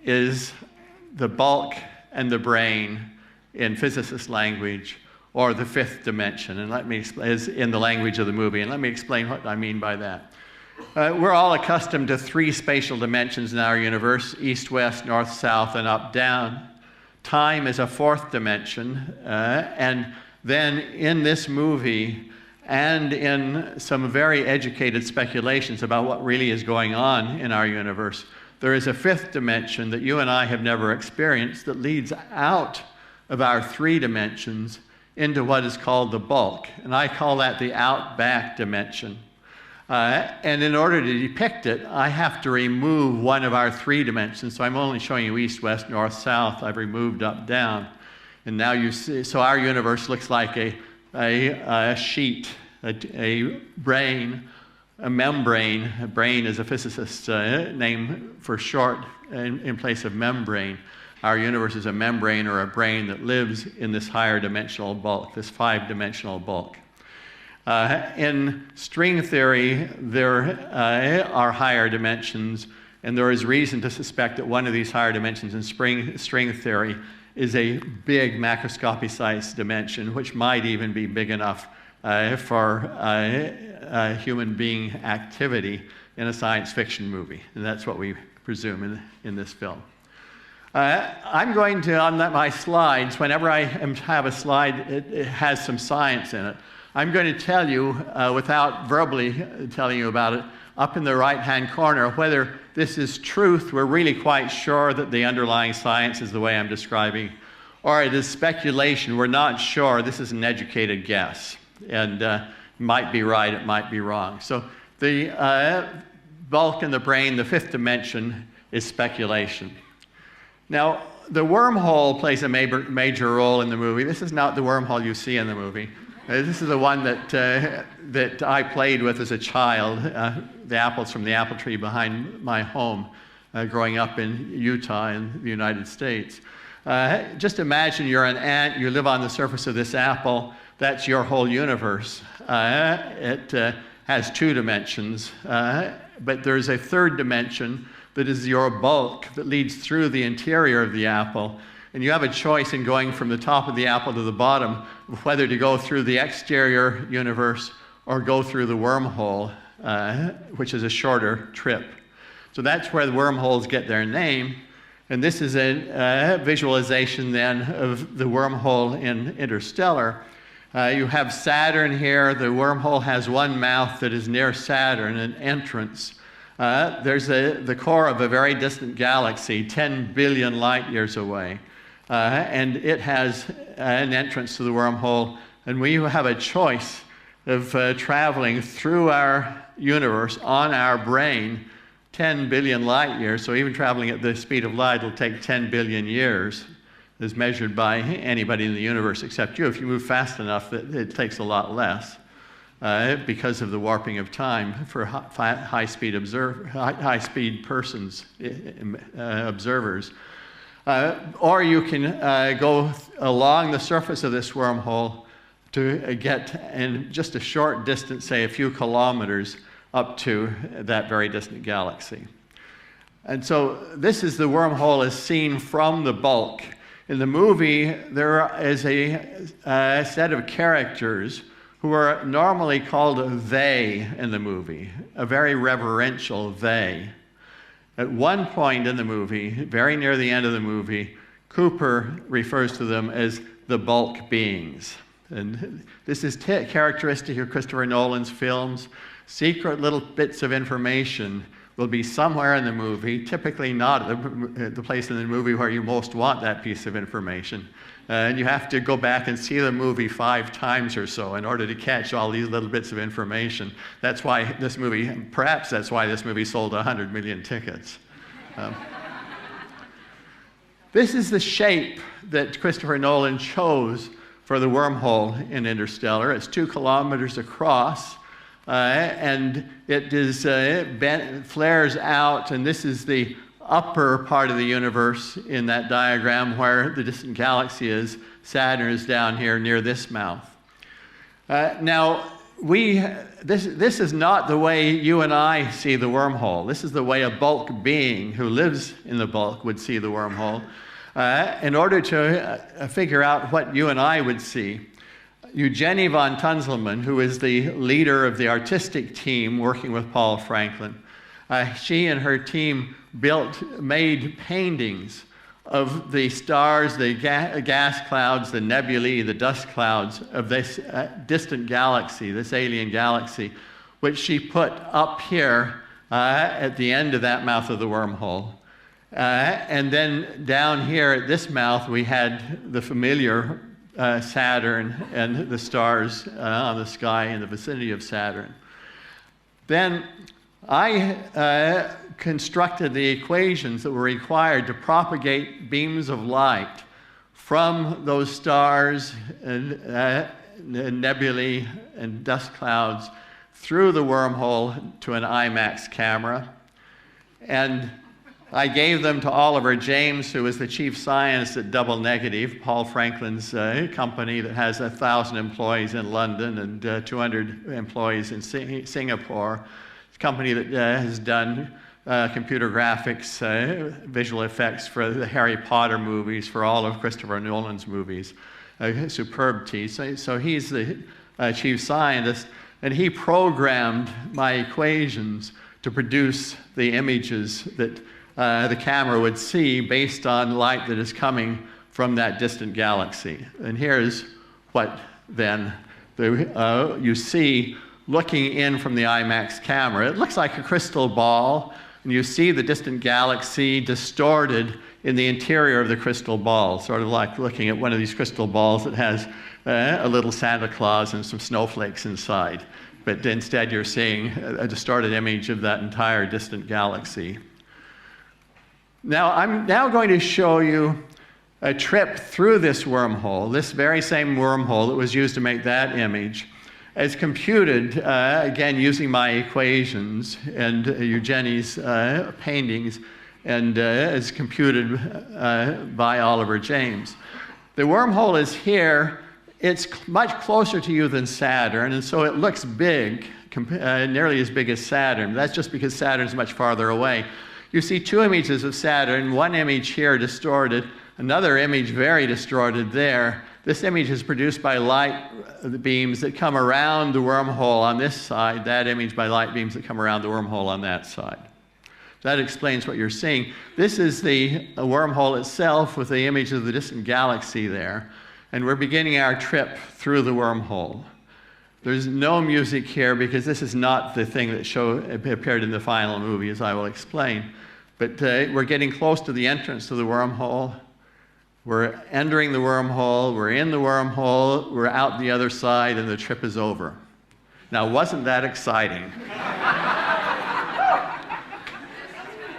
is the bulk and the brain in physicist language, or the fifth dimension, and let me explain, is in the language of the movie, and let me explain what I mean by that. We're all accustomed to three spatial dimensions in our universe: east, west, north, south, and up, down. Time is a fourth dimension, and then in this movie, and in some very educated speculations about what really is going on in our universe, there is a fifth dimension that you and I have never experienced that leads out of our three dimensions into what is called the bulk, and I call that the out-back dimension. And in order to depict it, I have to remove one of our three dimensions. So I'm only showing you east, west, north, south. I've removed up, down. And now you see, so our universe looks like a sheet, a brain, a membrane. A brain is a physicist's name for short in place of membrane. Our universe is a membrane or a brain that lives in this higher dimensional bulk, this five-dimensional bulk. In string theory, there are higher dimensions, and there is reason to suspect that one of these higher dimensions in string theory is a big macroscopic-sized dimension, which might even be big enough for human being activity in a science fiction movie. And that's what we presume in this film. I'm going to, on my slides, whenever I have a slide, it has some science in it. I'm going to tell you, without verbally telling you about it, up in the right-hand corner, whether this is truth, we're really quite sure that the underlying science is the way I'm describing, or it is speculation, we're not sure, this is an educated guess, and it might be right, it might be wrong. So the bulk in the brain, the fifth dimension, is speculation. Now, the wormhole plays a major role in the movie. This is not the wormhole you see in the movie. This is the one that I played with as a child, the apples from the apple tree behind my home, growing up in Utah in the United States. Just imagine you're an ant, you live on the surface of this apple, that's your whole universe. It has two dimensions, but there's a third dimension that is your bulk that leads through the interior of the apple. And you have a choice in going from the top of the apple to the bottom of whether to go through the exterior universe or go through the wormhole, which is a shorter trip. So that's where the wormholes get their name. And this is a visualization then of the wormhole in Interstellar. You have Saturn here. The wormhole has one mouth that is near Saturn, an entrance. There's the core of a very distant galaxy, 10 billion light years away. And it has an entrance to the wormhole, and we have a choice of traveling through our universe on our brain 10 billion light years. So even traveling at the speed of light will take 10 billion years, as measured by anybody in the universe except you. If you move fast enough, it takes a lot less because of the warping of time for high-speed persons, observers. Or you can go along the surface of this wormhole to get in just a short distance, say a few kilometers, up to that very distant galaxy. And so this is the wormhole as seen from the bulk. In the movie, there is a set of characters who are normally called they in the movie, a very reverential they. At one point in the movie, very near the end of the movie, Cooper refers to them as the bulk beings. And this is characteristic of Christopher Nolan's films. Secret little bits of information will be somewhere in the movie, typically not at the place in the movie where you most want that piece of information. And you have to go back and see the movie 5 times or so in order to catch all these little bits of information. That's why this movie, perhaps that's why this movie sold 100 million tickets. This is the shape that Christopher Nolan chose for the wormhole in Interstellar. It's 2 kilometers across, and it is flares out, and this is the upper part of the universe in that diagram where the distant galaxy is. Saturn is down here near this mouth. Now, this is not the way you and I see the wormhole. This is the way a bulk being who lives in the bulk would see the wormhole. In order to figure out what you and I would see, Eugenie von Tunzelmann, who is the leader of the artistic team working with Paul Franklin, she and her team made paintings of the stars, the gas clouds, the nebulae, the dust clouds of this distant galaxy, this alien galaxy, which she put up here at the end of that mouth of the wormhole. And then down here at this mouth, we had the familiar Saturn and the stars on the sky in the vicinity of Saturn. Then I constructed the equations that were required to propagate beams of light from those stars and nebulae and dust clouds through the wormhole to an IMAX camera. And I gave them to Oliver James, who is the chief scientist at Double Negative, Paul Franklin's company that has 1,000 employees in London and 200 employees in Singapore. It's a company that has done computer graphics, visual effects for the Harry Potter movies, for all of Christopher Nolan's movies. A superb team. So he's the chief scientist, and he programmed my equations to produce the images that the camera would see based on light that is coming from that distant galaxy. And here's what then you see looking in from the IMAX camera. It looks like a crystal ball, and you see the distant galaxy distorted in the interior of the crystal ball, sort of like looking at one of these crystal balls that has a little Santa Claus and some snowflakes inside. But instead you're seeing a distorted image of that entire distant galaxy. Now, I'm now going to show you a trip through this wormhole, this very same wormhole that was used to make that image, as computed, again, using my equations and Eugenie's paintings, and as computed by Oliver James. The wormhole is here. It's much closer to you than Saturn, and so it looks big, nearly as big as Saturn. That's just because Saturn's much farther away. You see two images of Saturn, one image here distorted, another image very distorted there. This image is produced by light beams that come around the wormhole on this side, that image by light beams that come around the wormhole on that side. That explains what you're seeing. This is the wormhole itself with the image of the distant galaxy there, and we're beginning our trip through the wormhole. There's no music here because this is not the thing that appeared in the final movie, as I will explain. But we're getting close to the entrance to the wormhole. We're entering the wormhole, we're in the wormhole, we're out the other side, and the trip is over. Now, wasn't that exciting?